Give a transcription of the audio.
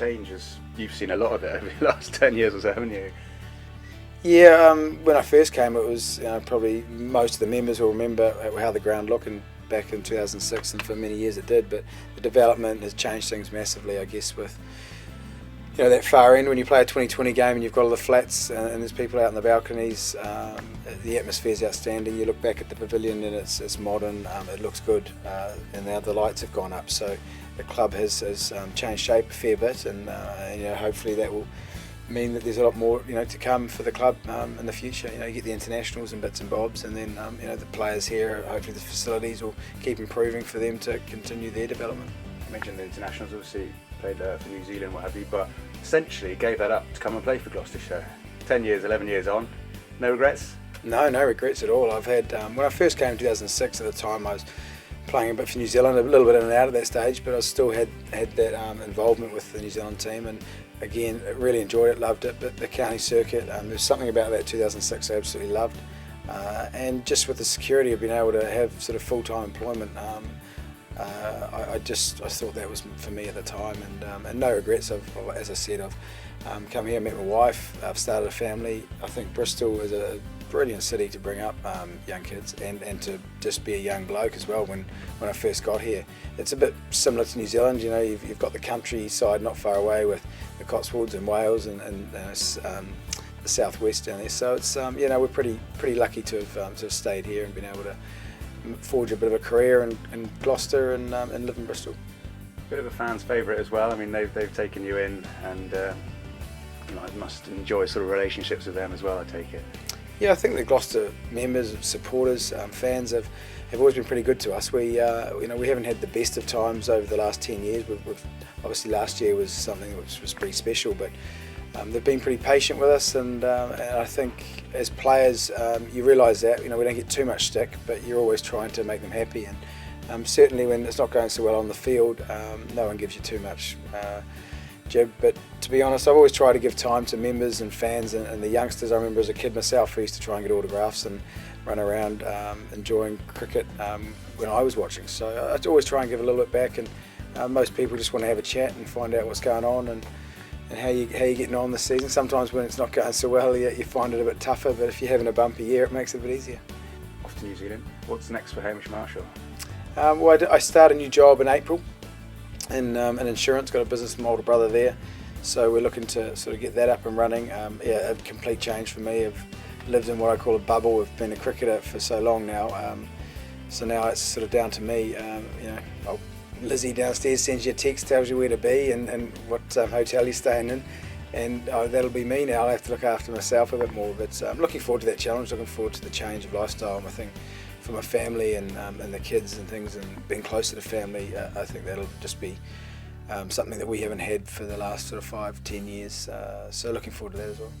change? As you've seen a lot of it over the last 10 years or so, haven't you? Yeah, when I first came, it was probably most of the members will remember how the ground looked back in 2006, and for many years it did. But the development has changed things massively, I guess, with that far end when you play a 2020 game and you've got all the flats and there's people out in the balconies. The atmosphere is outstanding. You look back at the pavilion and it's modern. It looks good, and now the lights have gone up. So the club has changed shape a fair bit, and hopefully that will mean that there's a lot more to come for the club in the future. You get the internationals and bits and bobs, and then the players here, hopefully the facilities will keep improving for them to continue their development. You mentioned the internationals, obviously played for New Zealand, what have you, but essentially gave that up to come and play for Gloucestershire. 10 years, 11 years on, no regrets? No regrets at all. I've had, when I first came in 2006, at the time I was playing a bit for New Zealand, a little bit in and out at that stage, but I still had that involvement with the New Zealand team, and again, really enjoyed it, loved it. But the county circuit, there's something about that 2006 I absolutely loved, and just with the security of being able to have sort of full-time employment, I thought that was for me at the time, and no regrets. As I said, I've come here, met my wife, I've started a family. I think Bristol is a brilliant city to bring up young kids and to just be a young bloke as well. When I first got here, it's a bit similar to New Zealand. You've got the countryside not far away with the Cotswolds and Wales and the southwest down there. So it's we're pretty lucky to have stayed here and been able to forge a bit of a career in Gloucester and live in Bristol. Bit of a fan's favourite as well. I mean, they've taken you in, and I must enjoy sort of relationships with them as well, I take it. Yeah, I think the Gloucester members, supporters, fans have always been pretty good to us. We haven't had the best of times over the last 10 years. We've obviously last year was something which was pretty special, but they've been pretty patient with us, and I think as players you realise that we don't get too much stick, but you're always trying to make them happy, and certainly when it's not going so well on the field, no one gives you too much jib. But to be honest, I've always tried to give time to members and fans and the youngsters. I remember as a kid myself, I used to try and get autographs and run around enjoying cricket when I was watching. So I always try and give a little bit back, and most people just want to have a chat and find out what's going on and how you're getting on this season. Sometimes when it's not going so well, you find it a bit tougher, but if you're having a bumpy year, it makes it a bit easier. Off to New Zealand. What's next for Hamish Marshall? I start a new job in April in insurance. Got a business with my older brother there, so we're looking to sort of get that up and running. A complete change for me. I've lived in what I call a bubble. I've been a cricketer for so long now, so now it's sort of down to me. Lizzie downstairs sends you a text, tells you where to be and what hotel you're staying in, and that'll be me now. I'll have to look after myself a bit more, but I'm looking forward to that challenge, looking forward to the change of lifestyle. And I think for my family and the kids and things, and being closer to family, I think that'll just be something that we haven't had for the last sort of 5-10 years, so looking forward to that as well.